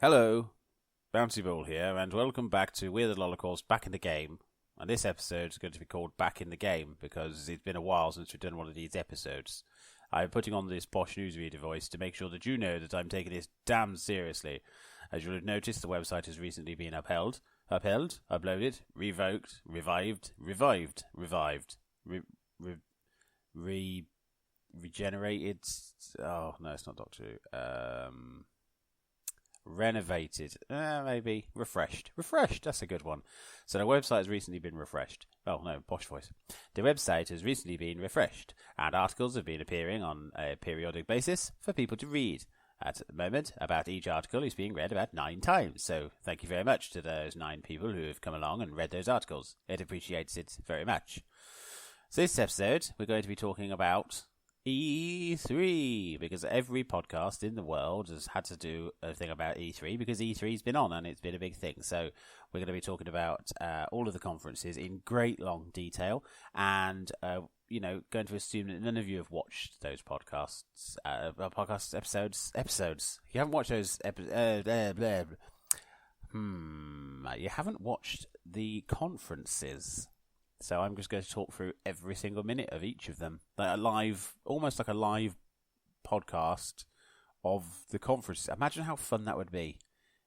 Hello, Bouncybhall here, and welcome back to We're the Lollicorns Back in the Game. And this episode is going to be called Back in the Game because it's been a while since we've done one of these episodes. I'm putting on this posh newsreader voice to make sure that you know that I'm taking this damn seriously. As you'll have noticed, the website has recently been upheld, uploaded, revoked, revived, regenerated. Oh no, it's not Doctor Who. Renovated, maybe refreshed. That's a good one. So the website has recently been refreshed. Oh no, posh voice. The website has recently been refreshed, and articles have been appearing on a periodic basis for people to read. At the moment, about each article is being read about 9 times. So thank you very much to those 9 people who have come along and read those articles. It appreciates it very much. So this episode, we're going to be talking about E3, because every podcast in the world has had to do a thing about E3 because E3's been on and it's been a big thing. So we're going to be talking about all of the conferences in great long detail, and going to assume that none of you have watched those podcasts, episodes. You haven't watched those you haven't watched the conferences. So I'm just going to talk through every single minute of each of them, almost like a live podcast of the conferences. Imagine how fun that would be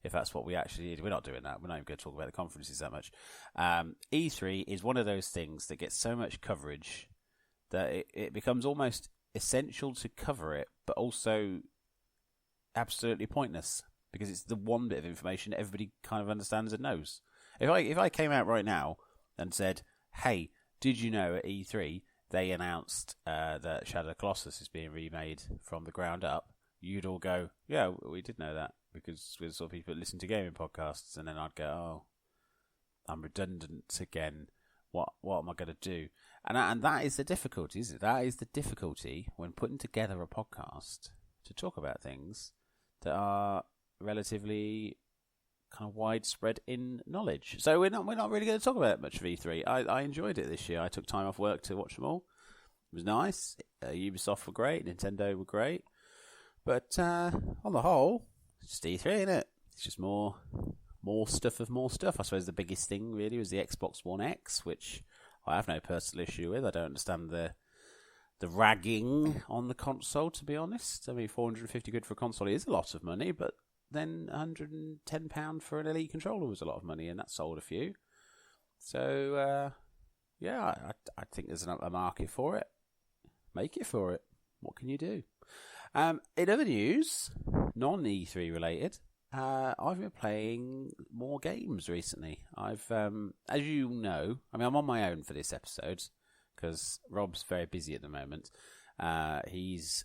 if that's what we actually did. We're not doing that. We're not even going to talk about the conferences that much. E3 is one of those things that gets so much coverage that it becomes almost essential to cover it, but also absolutely pointless because it's the one bit of information everybody kind of understands and knows. If I came out right now and said, hey, did you know at E3 they announced that Shadow of the Colossus is being remade from the ground up? You'd all go, yeah, we did know that because we're the sort of people that listen to gaming podcasts. And then I'd go, oh, I'm redundant again. What am I going to do? And that is the difficulty, isn't it? That is the difficulty when putting together a podcast to talk about things that are relatively kind of widespread in knowledge. So we're not really going to talk about much of E3. I enjoyed it this year. I took time off work to watch them all. It was nice. Ubisoft were great. Nintendo were great. But on the whole, it's just E3, isn't it? It's just more stuff of more stuff. I suppose the biggest thing really was the Xbox One X, which I have no personal issue with. I don't understand the ragging on the console, to be honest. I mean, 450 quid for a console is a lot of money, but then £110 for an Elite controller was a lot of money, and that sold a few. So, I think there's a market for it. Make it for it. What can you do? In other news, non-E3 related, I've been playing more games recently. I've, as you know, I'm on my own for this episode because Rob's very busy at the moment. He's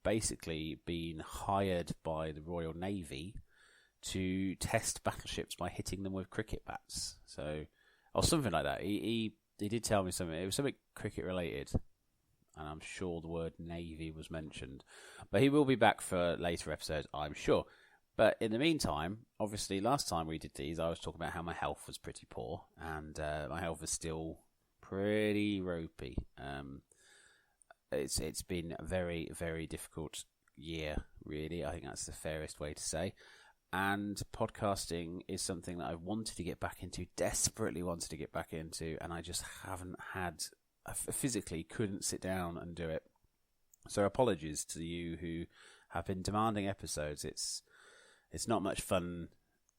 basically been hired by the Royal Navy to test battleships by hitting them with cricket bats. So, or something like that. He did tell me something. It was something cricket related, and I'm sure the word Navy was mentioned. But he will be back for later episodes, I'm sure. But in the meantime, obviously, last time we did these, I was talking about how my health was pretty poor, and my health is still pretty ropey. It's been a very, very difficult year, really. I think that's the fairest way to say. And podcasting is something that I wanted to get back into, desperately wanted to get back into, and I just haven't had, physically couldn't sit down and do it. So apologies to you who have been demanding episodes. It's not much fun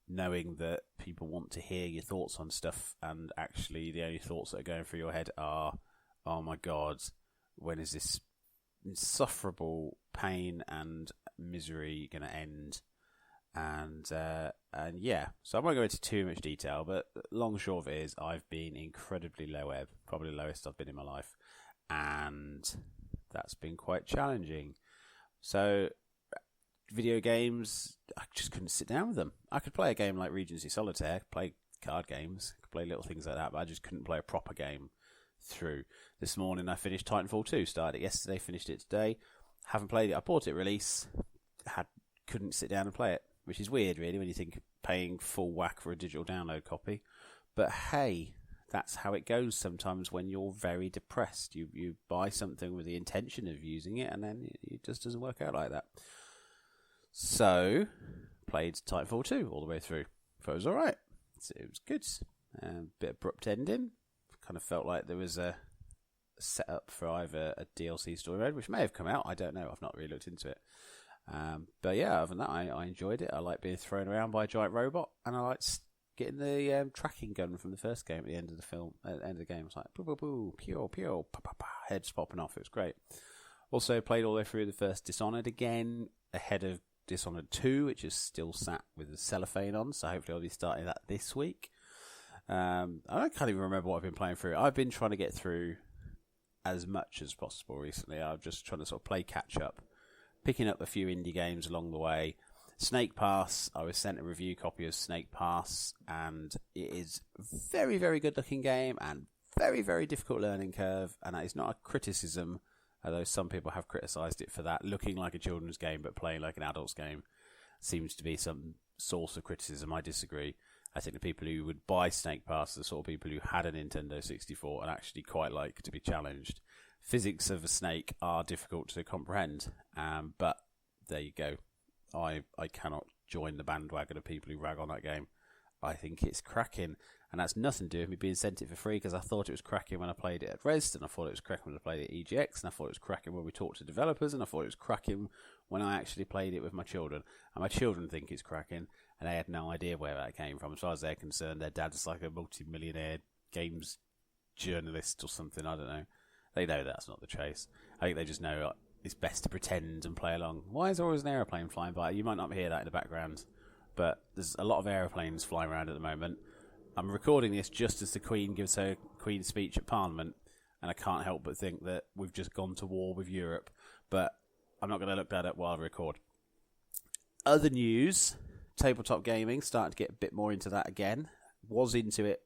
knowing that people want to hear your thoughts on stuff, and actually the only thoughts that are going through your head are, oh my God, when is this insufferable pain and misery going to end? And yeah, so I won't go into too much detail, but long and short of it is I've been incredibly low ebb, probably the lowest I've been in my life, and that's been quite challenging. So video games, I just couldn't sit down with them. I could play a game like Regency Solitaire, play card games, could play little things like that, but I just couldn't play a proper game through. This morning I finished Titanfall 2, started it yesterday, finished it today. Haven't played it. I bought it release, couldn't sit down and play it, which is weird really when you think paying full whack for a digital download copy. But hey, that's how it goes sometimes when you're very depressed. You buy something with the intention of using it, and then it just doesn't work out like that. So played Titanfall 2 all the way through. Thought it was alright. It was good. Bit abrupt ending. Kind of felt like there was a setup for either a DLC story mode, which may have come out. I don't know. I've not really looked into it. But yeah, other than that, I enjoyed it. I like being thrown around by a giant robot, and I liked getting the tracking gun from the first game at the end of the film. At the end of the game, it's like boo boo boo, pew pew, pa pa pa, heads popping off. It was great. Also played all the way through the first Dishonored again, ahead of Dishonored 2, which is still sat with the cellophane on. So hopefully I'll be starting that this week. I can't even remember what I've been playing through. I've been trying to get through as much as possible recently. I'm just trying to sort of play catch up, picking up a few indie games along the way. Snake Pass, I was sent a review copy of Snake Pass, and it is a very, very good looking game and very, very difficult learning curve, and that is not a criticism, although some people have criticised it for that. Looking like a children's game but playing like an adult's game seems to be some source of criticism. I disagree. I think the people who would buy Snake Pass are the sort of people who had a Nintendo 64 and actually quite like to be challenged. Physics of a snake are difficult to comprehend, but there you go. I cannot join the bandwagon of people who rag on that game. I think it's cracking, and that's nothing to do with me being sent it for free, because I thought it was cracking when I played it at Rezzed, and I thought it was cracking when I played it at EGX, and I thought it was cracking when we talked to developers, and I thought it was cracking when I actually played it with my children. And my children think it's cracking, and they had no idea where that came from. As far as they're concerned, their dad's like a multi-millionaire games journalist or something, I don't know. They know that's not the case. I think they just know it's best to pretend and play along. Why is there always an aeroplane flying by? You might not hear that in the background, but there's a lot of aeroplanes flying around at the moment. I'm recording this just as the Queen gives her Queen's speech at Parliament, and I can't help but think that we've just gone to war with Europe, but I'm not going to look that up while I record. Other news, tabletop gaming, starting to get a bit more into that again. Was into it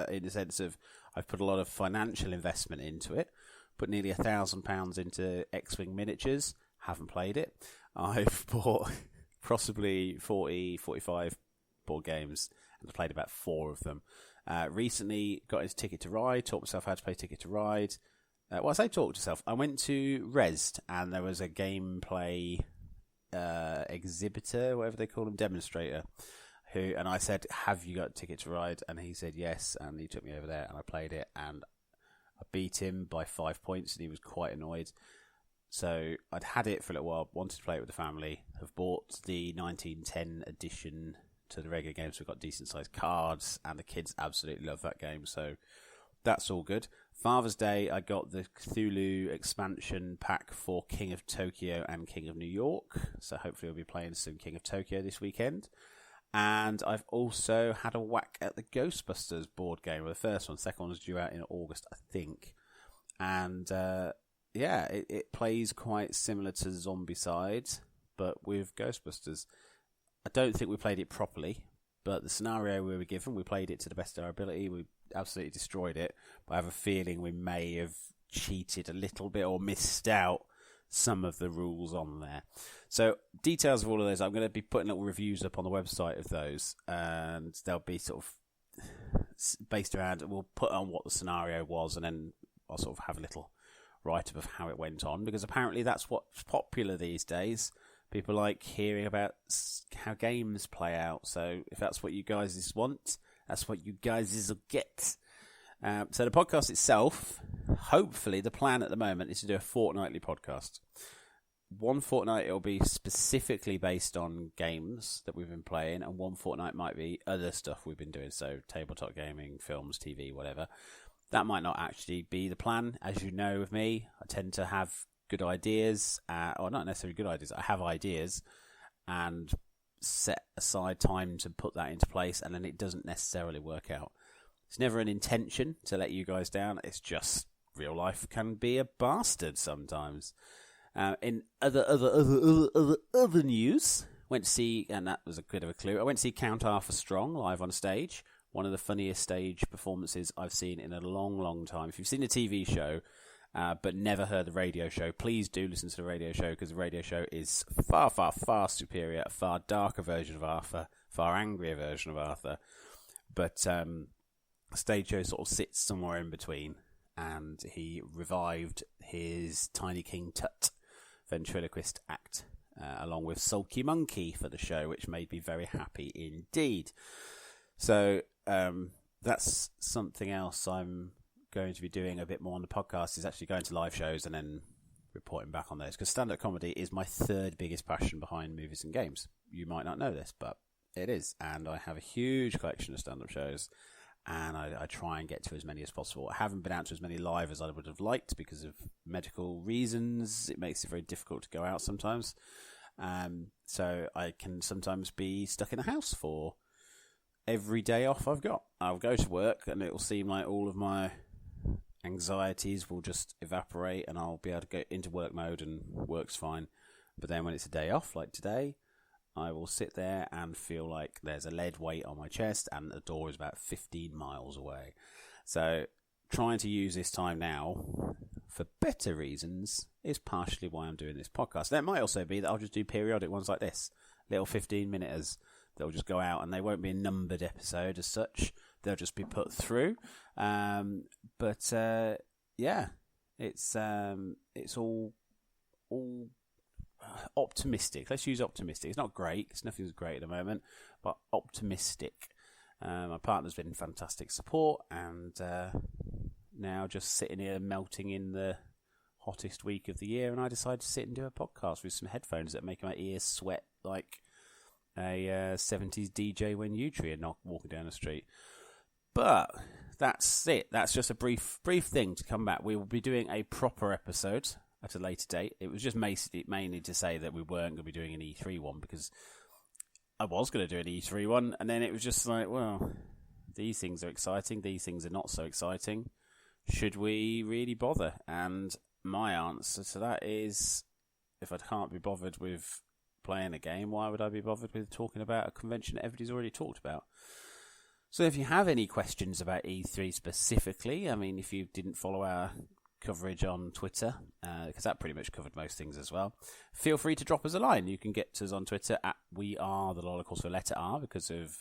in the sense of I've put a lot of financial investment into it. Put nearly £1,000 into X-Wing miniatures. Haven't played it. I've bought possibly 40, 45 board games and played about 4 of them. Recently got into Ticket to Ride. Taught myself how to play Ticket to Ride. Well, I say taught myself. I went to Rezzed and there was a gameplay exhibitor, whatever they call them, demonstrator. And I said, "Have you got Ticket to Ride?" And he said yes, and he took me over there and I played it, and I beat him by 5 points, and he was quite annoyed. So I'd had it for a little while, wanted to play it with the family. Have bought the 1910 edition to the regular games. We've got decent sized cards, and the kids absolutely love that game. So that's all good. Father's Day, I got the Cthulhu expansion pack for King of Tokyo and King of New York. So hopefully we'll be playing some King of Tokyo this weekend. And I've also had a whack at the Ghostbusters board game. Well, the first one, the second one was due out in August, I think. And it plays quite similar to Zombicide, but with Ghostbusters. I don't think we played it properly, but the scenario we were given, we played it to the best of our ability. We absolutely destroyed it. But I have a feeling we may have cheated a little bit or missed out some of the rules on there. So details of all of those, I'm going to be putting little reviews up on the website of those, and they'll be sort of based around, we'll put on what the scenario was, and then I'll sort of have a little write-up of how it went on, because apparently that's what's popular these days. People like hearing about how games play out, so if that's what you guys want, that's what you guys will get. So the podcast itself, hopefully the plan at the moment is to do a fortnightly podcast. One fortnight it'll be specifically based on games that we've been playing, and one fortnight might be other stuff we've been doing, so tabletop gaming, films, TV, whatever. That might not actually be the plan. As you know with me, I tend to have good ideas, or not necessarily good ideas, I have ideas, and set aside time to put that into place, and then it doesn't necessarily work out. It's never an intention to let you guys down. It's just real life can be a bastard sometimes. In other news, went to see, and that was a bit of a clue, I went to see Count Arthur Strong live on stage. One of the funniest stage performances I've seen in a long, long time. If you've seen the TV show, but never heard the radio show, please do listen to the radio show, because the radio show is far, far, far superior, a far darker version of Arthur, far angrier version of Arthur. But stage show sort of sits somewhere in between, and he revived his Tiny King Tut ventriloquist act along with Sulky Monkey for the show, which made me very happy indeed. So that's something else I'm going to be doing a bit more on the podcast, is actually going to live shows and then reporting back on those, because stand-up comedy is my third biggest passion behind movies and games. You might not know this, but it is, and I have a huge collection of stand-up shows, and I try and get to as many as possible. I haven't been out to as many live as I would have liked because of medical reasons. It makes it very difficult to go out sometimes, so I can sometimes be stuck in a house for every day off I've got. I'll go to work and it will seem like all of my anxieties will just evaporate and I'll be able to go into work mode and work's fine. But then when it's a day off, like today, I will sit there and feel like there's a lead weight on my chest and the door is about 15 miles away. So trying to use this time now for better reasons is partially why I'm doing this podcast. That might also be that I'll just do periodic ones like this, little 15-minuters. They'll just go out and they won't be a numbered episode as such. They'll just be put through. Yeah, it's all optimistic. Let's use optimistic. It's not great, because nothing's great at the moment, but optimistic. My partner's been fantastic support, and now just sitting here melting in the hottest week of the year, and I decided to sit and do a podcast with some headphones that make my ears sweat like a 70s DJ when Utri are not walking down the street. But that's it. That's just a brief thing to come back. We will be doing a proper episode at a later date. It was just mainly to say that we weren't going to be doing an E3 one, because I was going to do an E3 one, and then it was just like, well, these things are exciting, these things are not so exciting. Should we really bother? And my answer to that is, if I can't be bothered with playing a game, why would I be bothered with talking about a convention that everybody's already talked about? So if you have any questions about E3 specifically, I mean, if you didn't follow our coverage on Twitter, because that pretty much covered most things as well, feel free to drop us a line. You can get to us on Twitter at WeAreTheLollercourse, letter R, because of,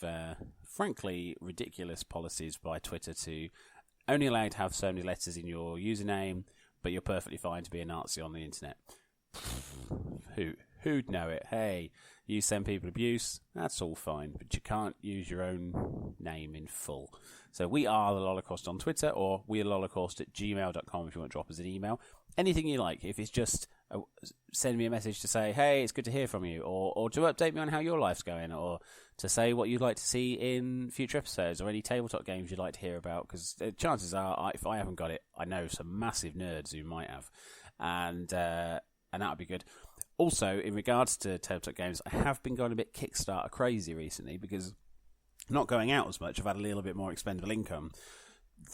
frankly, ridiculous policies by Twitter to only allow you to have so many letters in your username, but you're perfectly fine to be a Nazi on the internet. Who'd know it? Hey, you send people abuse, that's all fine, but you can't use your own name in full. So we are the Lollercourse on Twitter, or wearelollercourse@gmail.com if you want to drop us an email. Anything you like. If it's just send me a message to say, hey, it's good to hear from you, or to update me on how your life's going, or to say what you'd like to see in future episodes, or any tabletop games you'd like to hear about, because chances are, if I haven't got it, I know some massive nerds who might have, and that would be good. Also, in regards to tabletop games, I have been going a bit Kickstarter crazy recently, because I'm not going out as much. I've had a little bit more expendable income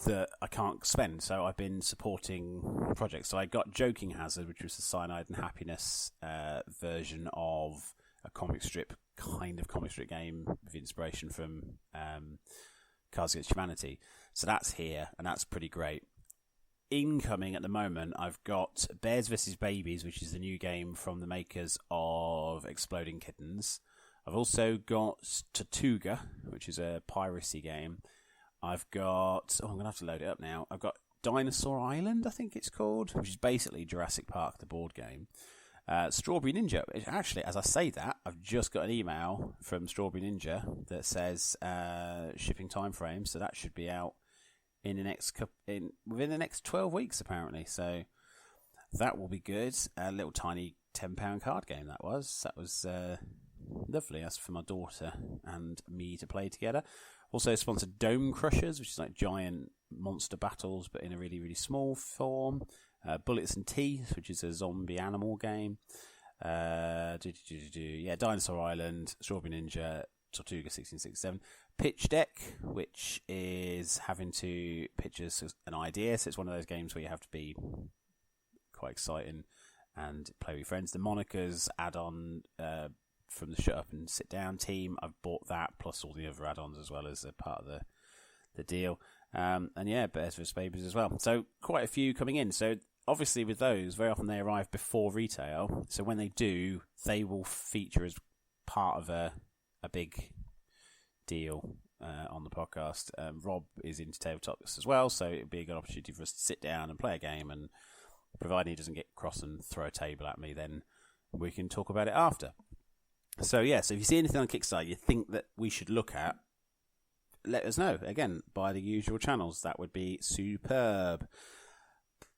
that I can't spend, so I've been supporting projects. So I got Joking Hazard, which was the Cyanide and Happiness version of a comic strip game with inspiration from Cards Against Humanity. So that's here, and that's pretty great. Incoming at the moment, I've got Bears vs. Babies, which is the new game from the makers of Exploding Kittens. I've also got Tortuga, which is a piracy game. I've got... I'm going to have to load it up now. I've got Dinosaur Island, I think it's called, which is basically Jurassic Park, the board game. Strawberry Ninja. Actually, as I say that, I've just got an email from Strawberry Ninja that says shipping time frame, so that should be out in the next within the next 12 weeks apparently, so that will be good. A little tiny £10 card game that was lovely. That's for my daughter and me to play together. Also sponsored Dome Crushers, which is like giant monster battles but in a really, really small form. Bullets and Teeth, which is a zombie animal game. Dinosaur Island, Strawberry Ninja, Tortuga 1667. Pitch Deck, which is having to pitch us an idea. So it's one of those games where you have to be quite exciting and play with friends. The Monikers add-on from the Shut Up and Sit Down team, I've bought that, plus all the other add-ons as well as a part of the deal. And yeah, Bears vs. Babies as well. So quite a few coming in. So obviously with those, very often they arrive before retail. So when they do, they will feature as part of a big deal on the podcast. Rob is into tabletops as well, so it'd be a good opportunity for us to sit down and play a game, and providing he doesn't get cross and throw a table at me, then we can talk about it after. So if you see anything on Kickstarter you think that we should look at, let us know. Again, by the usual channels. That would be superb.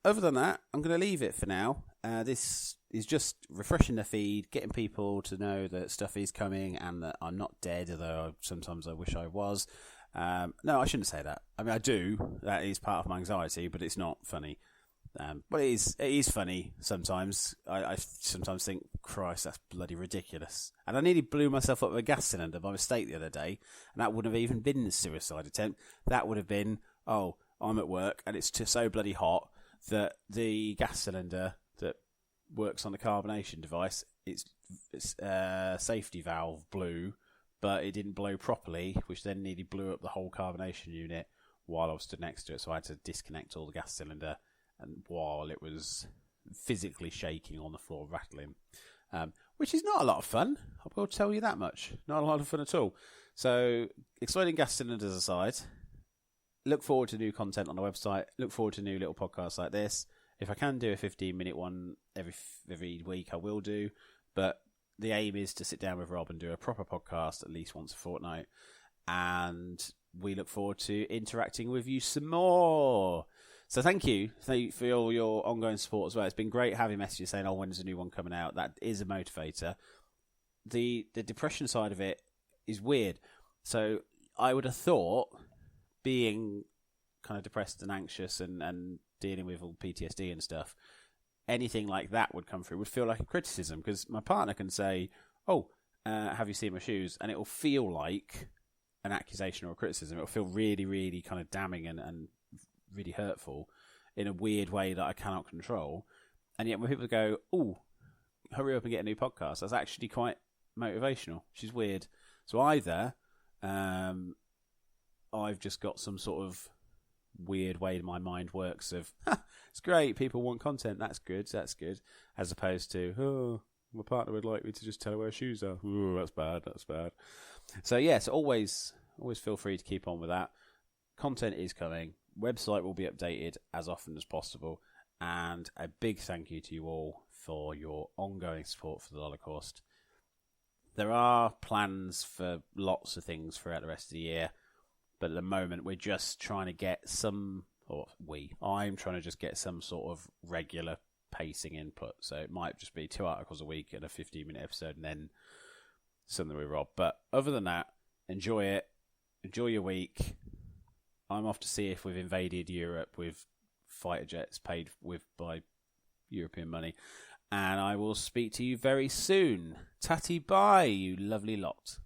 Other than that, I'm going to leave it for now. This is just refreshing the feed, getting people to know that stuff is coming and that I'm not dead, although sometimes I wish I was. No, I shouldn't say that. I mean, I do. That is part of my anxiety, but it's not funny. But it is funny sometimes. I sometimes think, Christ, that's bloody ridiculous. And I nearly blew myself up with a gas cylinder by mistake the other day, and that wouldn't have even been a suicide attempt. That would have been, I'm at work and it's so bloody hot that the gas cylinder that works on the carbonation device, its safety valve blew, but it didn't blow properly, which then nearly blew up the whole carbonation unit while I was stood next to it. So I had to disconnect all the gas cylinder, and while it was physically shaking on the floor, rattling, which is not a lot of fun. I will tell you that much. Not a lot of fun at all. So, exploding gas cylinders aside, look forward to new content on the website. Look forward to new little podcasts like this. If I can do a 15-minute one every week, I will do. But the aim is to sit down with Rob and do a proper podcast at least once a fortnight. And we look forward to interacting with you some more. So thank you for all your ongoing support as well. It's been great having messages saying, when's a new one coming out? That is a motivator. The depression side of it is weird. So I would have thought, being kind of depressed and anxious and dealing with all PTSD and stuff, anything like that would come through would feel like a criticism, because my partner can say, have you seen my shoes? And it will feel like an accusation or a criticism. It will feel really, really kind of damning and really hurtful in a weird way that I cannot control. And yet when people go, hurry up and get a new podcast, that's actually quite motivational, which is weird. So either I've just got some sort of weird way my mind works of, it's great, people want content, that's good, as opposed to, my partner would like me to just tell her where her shoes are. That's bad. So yes, always feel free to keep on with that. Content is coming. Website will be updated as often as possible. And a big thank you to you all for your ongoing support for the Holocaust. There are plans for lots of things throughout the rest of the year, but at the moment we're just trying to get I'm trying to just get some sort of regular pacing input. So it might just be 2 articles a week and a 15-minute episode and then something with Rob. But other than that, enjoy it. Enjoy your week. I'm off to see if we've invaded Europe with fighter jets paid by European money. And I will speak to you very soon. Tatty bye, you lovely lot.